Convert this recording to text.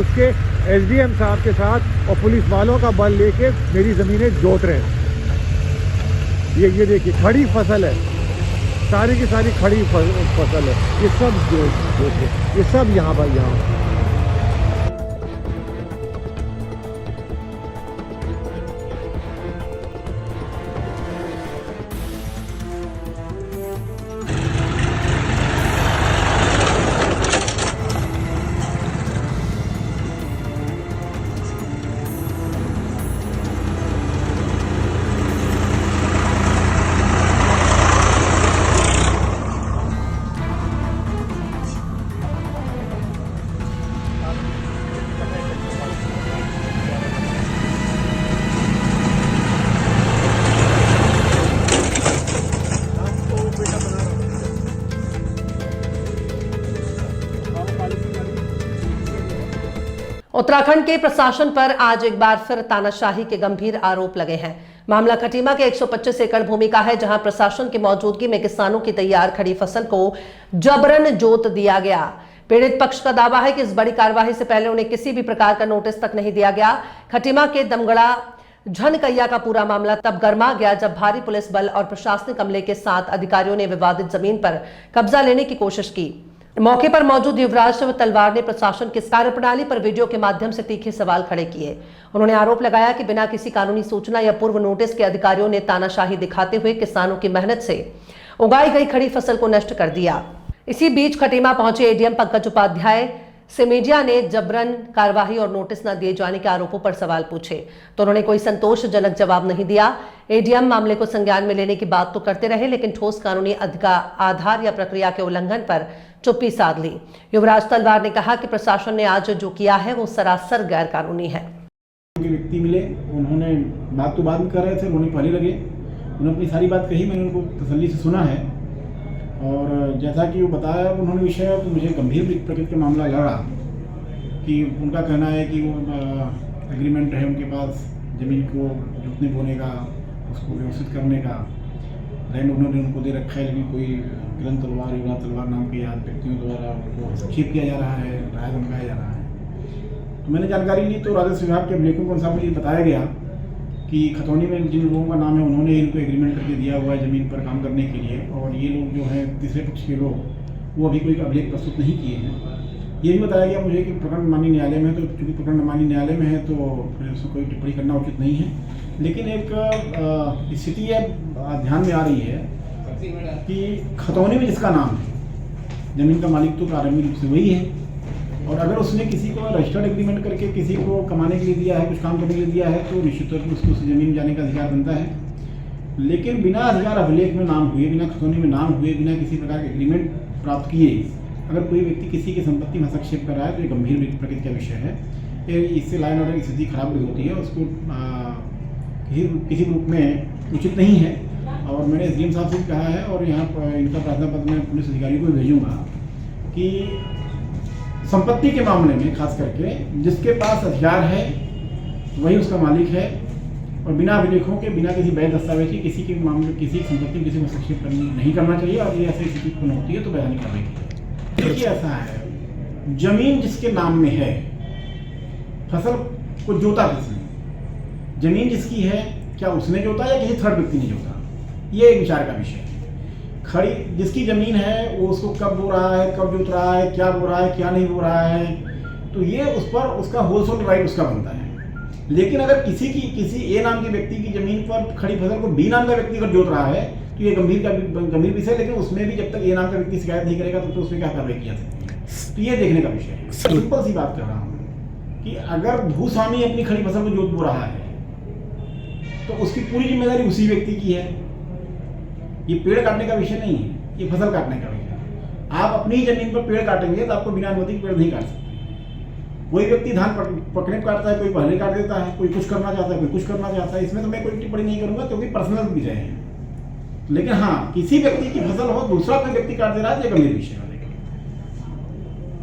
घुस के एसडीएम साहब के साथ और पुलिस वालों का बल लेके मेरी ज़मीनें जोत रहे हैं। ये देखिए खड़ी फसल है, सारी की सारी खड़ी फसल है। ये सब देखिए, ये सब यहाँ पर यहाँ उत्तराखंड के प्रशासन पर आज एक बार फिर तानाशाही के गंभीर आरोप लगे हैं। मामला खटीमा के 125 एकड़ भूमि का है, जहां प्रशासन की मौजूदगी में किसानों की तैयार खड़ी फसल को जबरन जोत दिया गया। पीड़ित पक्ष का दावा है कि इस बड़ी कार्रवाई से पहले उन्हें किसी भी प्रकार का नोटिस तक नहीं दिया गया। खटीमा के दमगड़ा झनकैया का पूरा मामला तब गर्मा गया जब भारी पुलिस बल और प्रशासनिक अमले के साथ अधिकारियों ने विवादित जमीन पर कब्जा लेने की कोशिश की। मौके पर मौजूद युवराज तलवार ने प्रशासन की कार्यप्रणाली पर वीडियो के माध्यम से तीखे सवाल खड़े किए। उन्होंने आरोप लगाया कि बिना किसी कानूनी सूचना या पूर्व नोटिस के अधिकारियों ने तानाशाही दिखाते हुए किसानों की मेहनत से उगाई गई खड़ी फसल को नष्ट कर दिया। इसी बीच खटीमा पहुंचे एडीएम पंकज उपाध्याय से मीडिया ने जबरन कार्यवाही और नोटिस न दिए जाने के आरोपों पर सवाल पूछे तो उन्होंने कोई संतोषजनक जवाब नहीं दिया। एडीएम मामले को संज्ञान में लेने की बात तो करते रहे, लेकिन ठोस कानूनी आधार या प्रक्रिया के उल्लंघन पर चुप्पी साध ली। युवराज तलवार ने कहा कि प्रशासन ने आज जो किया है वो सरासर गैर कानूनी है। व्यक्ति मिले, उन्होंने बात तो बाद में कर रहे थे, उन्होंने पहले लगे, उन्होंने अपनी सारी बात कही, मैंने उनको तसल्ली से सुना है और जैसा कि वो बताया उन्होंने विषय, तो मुझे गंभीर प्रकृति का मामला लगा कि उनका कहना है कि वो एग्रीमेंट है उनके पास ज़मीन को जोतने बोने का, उसको व्यवस्थित करने का, लैंड ओनर ने उनको दे रखा है, लेकिन कोई किरण तलवार, युवराज तलवार नाम के व्यक्तियों द्वारा उनको हस्तक्षेप किया जा रहा है, राय धमकाया जा रहा है। तो मैंने जानकारी ली तो राजस्व विभाग के अभिलेखों के अनुसार मुझे बताया गया कि खतौनी में जिन लोगों का नाम है उन्होंने इनको एग्रीमेंट करके दिया हुआ है ज़मीन पर काम करने के लिए, और ये लोग जो हैं तीसरे पक्ष के लोग वो अभी कोई अभिलेख प्रस्तुत नहीं किए हैं। ये भी बताया गया मुझे कि प्रकरण माननीय न्यायालय में है, तो चूँकि प्रकरण माननीय न्यायालय में है तो फिर उसको कोई टिप्पणी करना उचित नहीं है। लेकिन एक स्थिति ध्यान में आ रही है कि खतौनी में जिसका नाम है, ज़मीन का मालिक तो प्रारंभिक रूप से वही है, और अगर उसने किसी को रजिस्टर्ड एग्रीमेंट करके किसी को कमाने के लिए दिया है, कुछ काम करने के लिए दिया है, तो निश्चित तौर पर उसको उस ज़मीन जाने का अधिकार बनता है। लेकिन बिना अधिकार अभिलेख में नाम हुए, बिना खतौनी में नाम हुए, बिना किसी प्रकार के एग्रीमेंट प्राप्त किए अगर कोई व्यक्ति किसी की संपत्ति में हस्तक्षेप कर रहा है तो ये गंभीर प्रकृति का विषय है। इससे लाइन ऑर्डर की स्थिति खराब भी होती है, उसको किसी रूप में उचित नहीं है। और मैंने एसडीएम साहब से भी कहा है और यहाँ पर इनका प्रार्थना पत्र मैं पुलिस अधिकारियों को भेजूंगा कि संपत्ति के मामले में खास करके जिसके पास अधिकार है वही उसका मालिक है, और बिना अभिलेखों के, बिना किसी वैध दस्तावेज के किसी के मामले, किसी की संपत्ति में किसी को हस्तक्षेप नहीं करना चाहिए। और ये ऐसी स्थिति उत्पन्न होती है तो वैधानिक कार्रवाई की। देखिए ऐसा है, जमीन जिसके नाम में है, फसल को जोता किसने, जमीन जिसकी है क्या उसने जोता या किसी थर्ड व्यक्ति ने जोता, ये एक विचार का विषय है। खड़ी जिसकी जमीन है वो उसको कब बो रहा है, कब जोत रहा है, क्या बो रहा है, क्या नहीं बो रहा है, तो ये उस पर उसका होलसेल राइट उसका बनता है। लेकिन अगर किसी ए नाम के व्यक्ति की जमीन पर खड़ी फसल को बी नाम का व्यक्ति अगर जोत रहा है तो ये गंभीर विषय है। लेकिन उसमें भी जब तक ए नाम का व्यक्ति शिकायत नहीं करेगा तो उसमें क्या कार्रवाई किया सकती है, तो ये देखने का विषय है। सिंपल सी बात कर रहा हूँ कि अगर भूस्वामी अपनी खड़ी फसल को जोत बो रहा है तो उसकी पूरी जिम्मेदारी उसी व्यक्ति की है। ये पेड़ काटने का विषय नहीं है, ये फसल काटने का विषय है। आप अपनी जमीन पर पेड़ काटेंगे तो आपको बिना अनुमति के पेड़ नहीं काट सकते। कोई व्यक्ति धान पकड़े काटता है, कोई पहले काट देता है, कोई कुछ करना चाहता है, कोई कुछ करना चाहता है। इसमें तो मैं कोई टिप्पणी नहीं करूंगा क्योंकि पर्सनल विषय है। लेकिन हाँ, किसी व्यक्ति की फसल हो दूसरा कोई व्यक्ति काट दे रहा है, ये गंभीर विषय है।